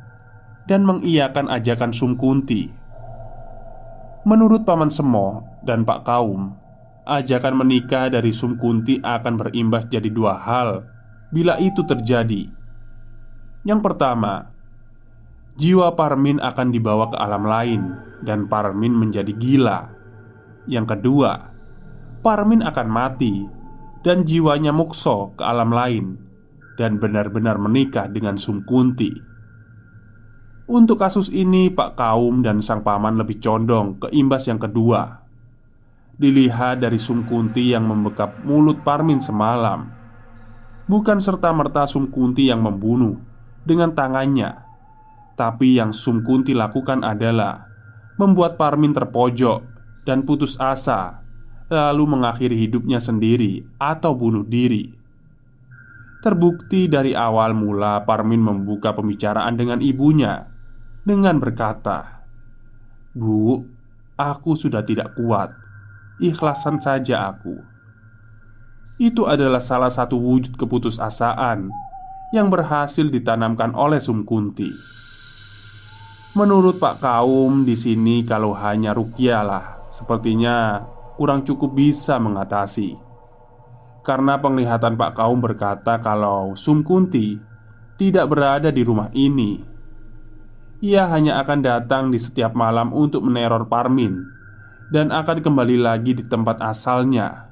dan mengiyakan ajakan Sum Kunti. Menurut Paman Semo dan Pak Kaum, ajakan menikah dari Sum Kunti akan berimbas jadi dua hal bila itu terjadi. Yang pertama, jiwa Parmin akan dibawa ke alam lain dan Parmin menjadi gila. Yang kedua, Parmin akan mati dan jiwanya mukso ke alam lain dan benar-benar menikah dengan Sum Kunti. Untuk kasus ini Pak Kaum dan sang paman lebih condong ke imbas yang kedua. Dilihat dari Sum Kunti yang membekap mulut Parmin semalam, bukan serta-merta Sum Kunti yang membunuh dengan tangannya, tapi yang Sum Kunti lakukan adalah membuat Parmin terpojok dan putus asa, lalu mengakhiri hidupnya sendiri atau bunuh diri. Terbukti dari awal mula Parmin membuka pembicaraan dengan ibunya dengan berkata, "Bu, aku sudah tidak kuat. Ikhlasan saja aku." Itu adalah salah satu wujud keputusasaan yang berhasil ditanamkan oleh Sum Kunti. Menurut Pak Kaum di sini kalau hanya ruqyah lah, sepertinya kurang cukup bisa mengatasi. Karena penglihatan Pak Kaum berkata kalau Sum Kunti tidak berada di rumah ini. Ia hanya akan datang di setiap malam untuk meneror Parmin dan akan kembali lagi di tempat asalnya,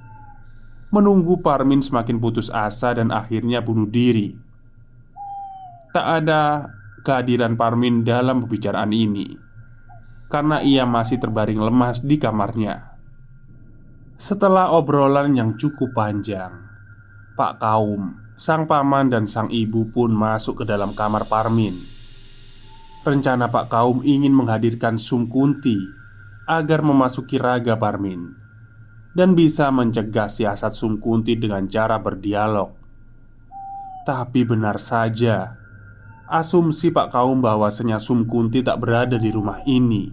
menunggu Parmin semakin putus asa dan akhirnya bunuh diri. Tak ada kehadiran Parmin dalam pembicaraan ini karena ia masih terbaring lemas di kamarnya. Setelah obrolan yang cukup panjang, Pak Kaum, sang paman dan sang ibu pun masuk ke dalam kamar Parmin. Rencana Pak Kaum ingin menghadirkan Sum Kunti agar memasuki raga Parmin dan bisa mencegah siasat Sum Kunti dengan cara berdialog. Tapi benar saja, asumsi Pak Kaum bahwasanya Sum Kunti tak berada di rumah ini.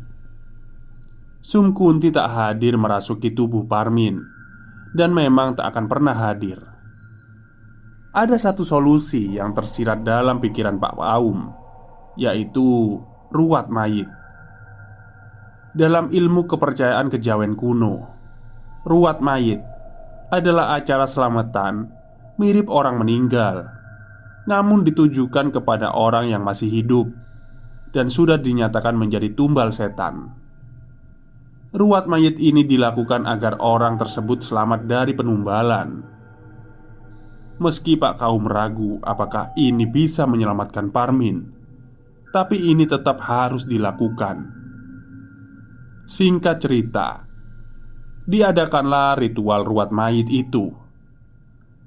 Sum Kunti tak hadir merasuki tubuh Parmin, dan memang tak akan pernah hadir. Ada satu solusi yang tersirat dalam pikiran Pak Kaum, yaitu ruat mayit. Dalam ilmu kepercayaan kejawen kuno, ruat mayit adalah acara selamatan mirip orang meninggal, namun ditujukan kepada orang yang masih hidup dan sudah dinyatakan menjadi tumbal setan. Ruat mayit ini dilakukan agar orang tersebut selamat dari penumbalan. Meski Pak Kaum ragu apakah ini bisa menyelamatkan Parmin, tapi ini tetap harus dilakukan. Singkat cerita, diadakanlah ritual ruat mayit itu.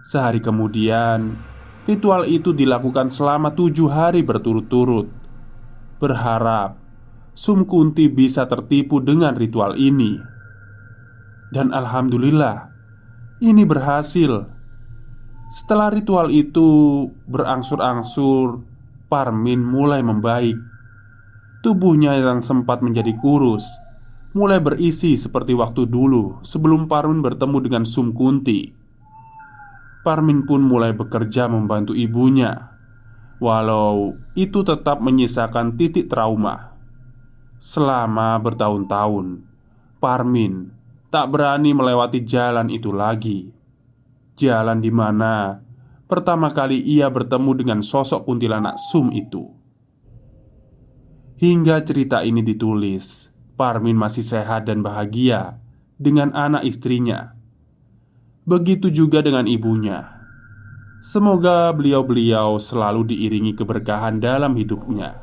Sehari kemudian, ritual itu dilakukan selama 7 hari berturut-turut, berharap Sum Kunti bisa tertipu dengan ritual ini. Dan alhamdulillah, ini berhasil. Setelah ritual itu berangsur-angsur, Parmin mulai membaik. Tubuhnya yang sempat menjadi kurus mulai berisi seperti waktu dulu sebelum Parmin bertemu dengan Sum Kunti. Parmin pun mulai bekerja membantu ibunya, walau itu tetap menyisakan titik trauma. Selama bertahun-tahun, Parmin tak berani melewati jalan itu lagi. Jalan di mana pertama kali ia bertemu dengan sosok kuntilanak Sum itu. Hingga cerita ini ditulis, Parmin masih sehat dan bahagia dengan anak istrinya. Begitu juga dengan ibunya. Semoga beliau-beliau selalu diiringi keberkahan dalam hidupnya.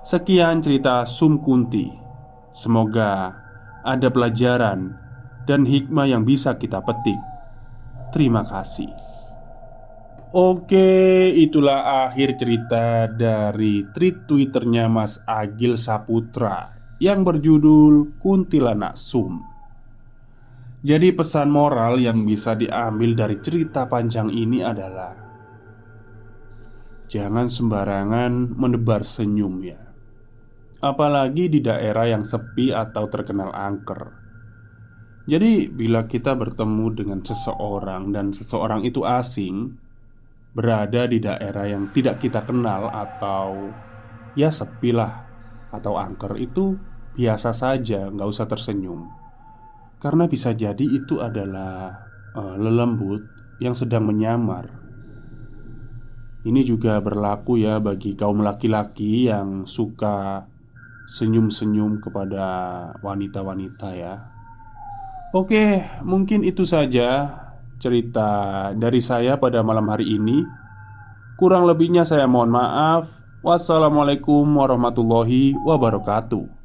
Sekian cerita Sum Kunti. Semoga ada pelajaran dan hikmah yang bisa kita petik. Terima kasih. Oke, itulah akhir cerita dari tweet Twitternya Mas Agil Saputra yang berjudul Kuntilanak Sum. Jadi pesan moral yang bisa diambil dari cerita panjang ini adalah jangan sembarangan menebar senyum ya. Apalagi di daerah yang sepi atau terkenal angker. Jadi bila kita bertemu dengan seseorang dan seseorang itu asing, berada di daerah yang tidak kita kenal atau ya sepi lah atau angker, itu biasa saja, nggak usah tersenyum. Karena bisa jadi itu adalah lelembut yang sedang menyamar. Ini juga berlaku ya bagi kaum laki-laki yang suka senyum-senyum kepada wanita-wanita ya. Oke, mungkin itu saja cerita dari saya pada malam hari ini. Kurang lebihnya saya mohon maaf. Wassalamualaikum warahmatullahi wabarakatuh.